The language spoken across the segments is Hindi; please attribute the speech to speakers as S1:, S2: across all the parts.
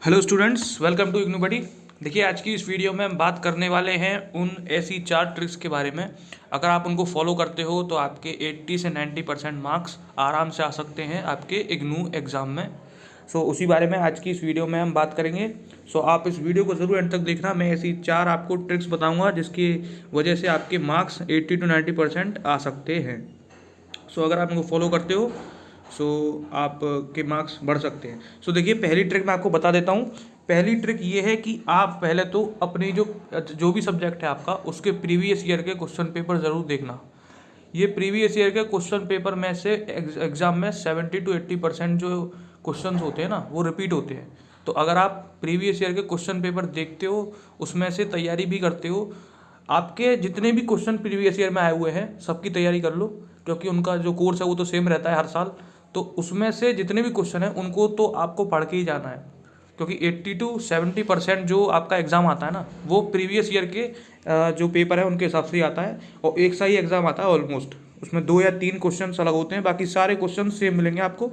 S1: Hello students, welcome to IGNOU buddy. देखिए, आज की इस वीडियो में हम बात करने वाले हैं उन ऐसी 4 ट्रिक्स के बारे में। अगर आप उनको फॉलो करते हो तो आपके 80 से 90% मार्क्स आराम से आ सकते हैं आपके इग्नू एग्ज़ाम में। उसी बारे में आज की इस वीडियो में हम बात करेंगे। आप इस वीडियो को ज़रूर एंड तक देखना। मैं ऐसी 4 आपको ट्रिक्स बताऊँगा जिसकी वजह से आपके मार्क्स 80 to 90% आ सकते हैं। अगर आप इनको फॉलो करते हो आपके मार्क्स बढ़ सकते हैं। देखिए, पहली ट्रिक मैं आपको बता देता हूँ। पहली ट्रिक ये है कि आप पहले तो अपनी जो भी सब्जेक्ट है आपका, उसके प्रीवियस ईयर के क्वेश्चन पेपर ज़रूर देखना। ये प्रीवियस ईयर के क्वेश्चन पेपर में से एग्ज़ाम में 70 to 80% जो क्वेश्चंस होते हैं ना, वो रिपीट होते हैं। तो अगर आप प्रीवियस ईयर के क्वेश्चन पेपर देखते हो, उसमें से तैयारी भी करते हो, आपके जितने भी क्वेश्चन प्रीवियस ईयर में आए हुए हैं सबकी तैयारी कर लो, क्योंकि उनका जो कोर्स है वो तो सेम रहता है हर साल। तो उसमें से जितने भी क्वेश्चन हैं उनको तो आपको पढ़ के ही जाना है, क्योंकि 80 to 70% जो आपका एग्ज़ाम आता है ना, वो प्रीवियस ईयर के जो पेपर है उनके हिसाब से ही आता है। और एक सा ही एग्ज़ाम आता है ऑलमोस्ट। उसमें 2 या 3 क्वेश्चन अलग होते हैं, बाकी सारे क्वेश्चन सेम मिलेंगे आपको।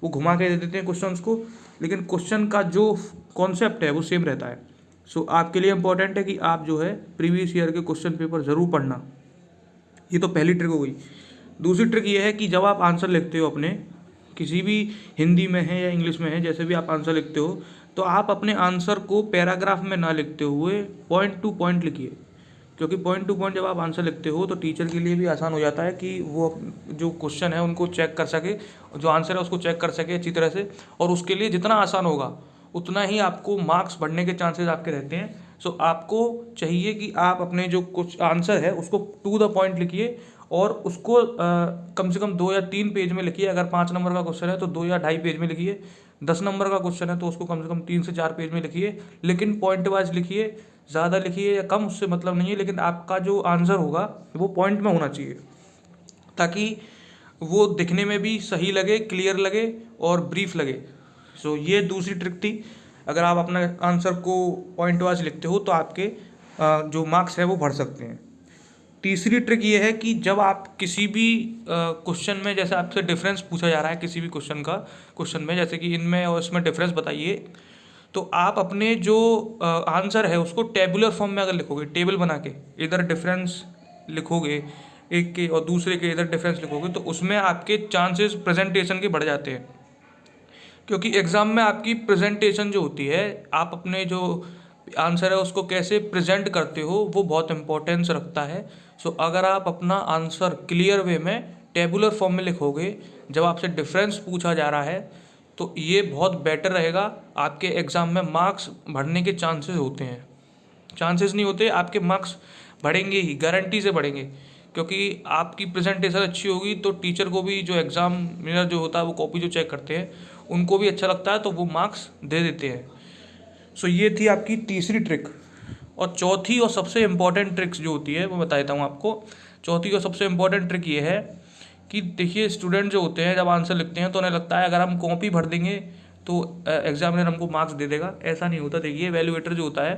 S1: वो घुमा के दे देते हैं क्वेश्चंस को, लेकिन क्वेश्चन का जो कॉन्सेप्ट है वो सेम रहता है। आपके लिए इंपॉर्टेंट है कि आप जो है प्रीवियस ईयर के क्वेश्चन पेपर ज़रूर पढ़ना। ये तो पहली ट्रिक हो गई। दूसरी ट्रिक ये है कि जब आप आंसर लिखते हो अपने, किसी भी हिंदी में है या इंग्लिश में है, जैसे भी आप आंसर लिखते हो, तो आप अपने आंसर को पैराग्राफ में ना लिखते हुए पॉइंट टू पॉइंट लिखिए। क्योंकि पॉइंट टू पॉइंट जब आप आंसर लिखते हो तो टीचर के लिए भी आसान हो जाता है कि वो जो क्वेश्चन है उनको चेक कर सके, जो आंसर है उसको चेक कर सके अच्छी तरह से। और उसके लिए जितना आसान होगा उतना ही आपको मार्क्स बढ़ने के चांसेस आपके रहते हैं। आपको चाहिए कि आप अपने जो कुछ आंसर है उसको टू द पॉइंट लिखिए, और उसको कम से कम 2 या 3 पेज में लिखिए। अगर 5 नंबर का क्वेश्चन है तो 2 या ढाई पेज में लिखिए। 10 नंबर का क्वेश्चन है तो उसको कम से कम 3 से 4 पेज में लिखिए, लेकिन पॉइंट वाइज लिखिए। ज़्यादा लिखिए या कम, उससे मतलब नहीं है, लेकिन आपका जो आंसर होगा वो पॉइंट में होना चाहिए, ताकि वो दिखने में भी सही लगे, क्लियर लगे और ब्रीफ लगे। ये दूसरी ट्रिक थी। अगर आप अपना आंसर को पॉइंट वाइज लिखते हो तो आपके जो मार्क्स है वो बढ़ सकते हैं। तीसरी ट्रिक ये है कि जब आप किसी भी क्वेश्चन में, जैसे आपसे डिफरेंस पूछा जा रहा है किसी भी क्वेश्चन में, जैसे कि इनमें और इसमें डिफरेंस बताइए, तो आप अपने जो आंसर है उसको टेबुलर फॉर्म में अगर लिखोगे, टेबल बना के इधर डिफरेंस लिखोगे एक के और दूसरे के इधर डिफरेंस लिखोगे, तो उसमें आपके चांसेस प्रेजेंटेशन के बढ़ जाते हैं। क्योंकि एग्ज़ाम में आपकी प्रेजेंटेशन जो होती है, आप अपने जो आंसर है उसको कैसे प्रेजेंट करते हो, वो बहुत इंपॉर्टेंस रखता है। अगर आप अपना आंसर क्लियर वे में टेबुलर फॉर्म में लिखोगे, जब आपसे डिफरेंस पूछा जा रहा है, तो ये बहुत बेटर रहेगा। आपके एग्ज़ाम में मार्क्स बढ़ने के चांसेस होते हैं, चांसेस नहीं होते, आपके मार्क्स बढ़ेंगे ही, गारंटी से बढ़ेंगे। क्योंकि आपकी प्रेजेंटेशन अच्छी होगी तो टीचर को भी, जो एग्ज़ामिनर जो होता है वो कॉपी जो चेक करते हैं, उनको भी अच्छा लगता है, तो वो मार्क्स दे देते हैं। ये थी आपकी तीसरी ट्रिक। और चौथी और सबसे इम्पॉर्टेंट ट्रिक्स जो होती है वो बता देता हूँ आपको। चौथी और सबसे इम्पॉर्टेंट ट्रिक ये है कि देखिए, स्टूडेंट जो होते हैं जब आंसर लिखते हैं तो उन्हें लगता है अगर हम कॉपी भर देंगे तो एग्जामिनर हमको मार्क्स दे देगा। ऐसा नहीं होता। देखिए, वैल्यूएटर जो होता है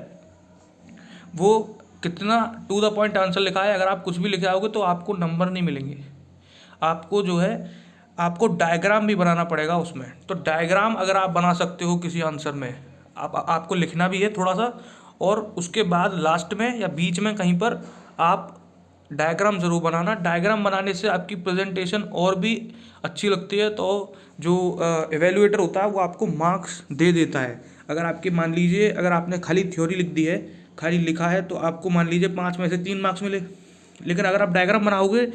S1: वो कितना टू द पॉइंट आंसर लिखा है, अगर आप कुछ भी लिखे आओगे तो आपको नंबर नहीं मिलेंगे। आपको जो है, आपको डायग्राम भी बनाना पड़ेगा उसमें। तो डायग्राम अगर आप बना सकते हो किसी आंसर में, आपको लिखना भी है थोड़ा सा, और उसके बाद लास्ट में या बीच में कहीं पर आप डायग्राम ज़रूर बनाना। डायग्राम बनाने से आपकी प्रेजेंटेशन और भी अच्छी लगती है, तो जो एवेल्यूएटर होता है वो आपको मार्क्स दे देता है। अगर आपके, मान लीजिए, अगर आपने खाली थ्योरी लिख दी है, खाली लिखा है, तो आपको मान लीजिए 5 में से 3 मार्क्स मिले, लेकिन अगर आप डायग्राम बनाओगे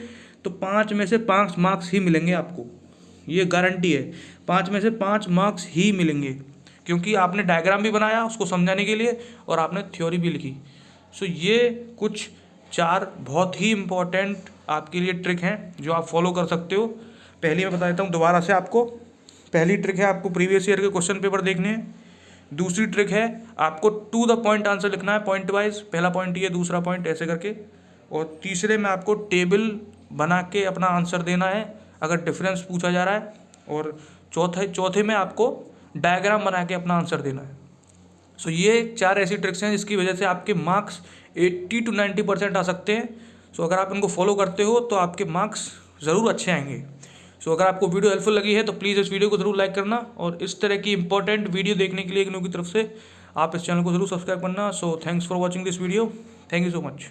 S1: तो 5 में से 5 मार्क्स ही मिलेंगे आपको। ये गारंटी है, 5 में से 5 मार्क्स ही मिलेंगे, क्योंकि आपने डायग्राम भी बनाया उसको समझाने के लिए और आपने थ्योरी भी लिखी। ये कुछ 4 बहुत ही इम्पोर्टेंट आपके लिए ट्रिक हैं जो आप फॉलो कर सकते हो। पहली मैं बता देता हूँ दोबारा से आपको। पहली ट्रिक है आपको प्रीवियस ईयर के क्वेश्चन पेपर देखने हैं। दूसरी ट्रिक है आपको टू द पॉइंट आंसर लिखना है, पॉइंट वाइज। पहला पॉइंट ये, दूसरा पॉइंट ऐसे करके। और तीसरे में आपको टेबल बना के अपना आंसर देना है अगर डिफरेंस पूछा जा रहा है। और चौथे में आपको डायग्राम बना के अपना आंसर देना है। ये 4 ऐसी ट्रिक्स हैं जिसकी वजह से आपके मार्क्स 80 to 90% आ सकते हैं। अगर आप इनको फॉलो करते हो तो आपके मार्क्स ज़रूर अच्छे आएंगे। सो अगर आपको वीडियो हेल्पफुल लगी है तो प्लीज़ इस वीडियो को जरूर लाइक करना, और इस तरह की इंपॉर्टेंट वीडियो देखने के लिए इग्नू की तरफ से आप इस चैनल को जरूर सब्सक्राइब करना। So thanks for watching this video. Thank you so much.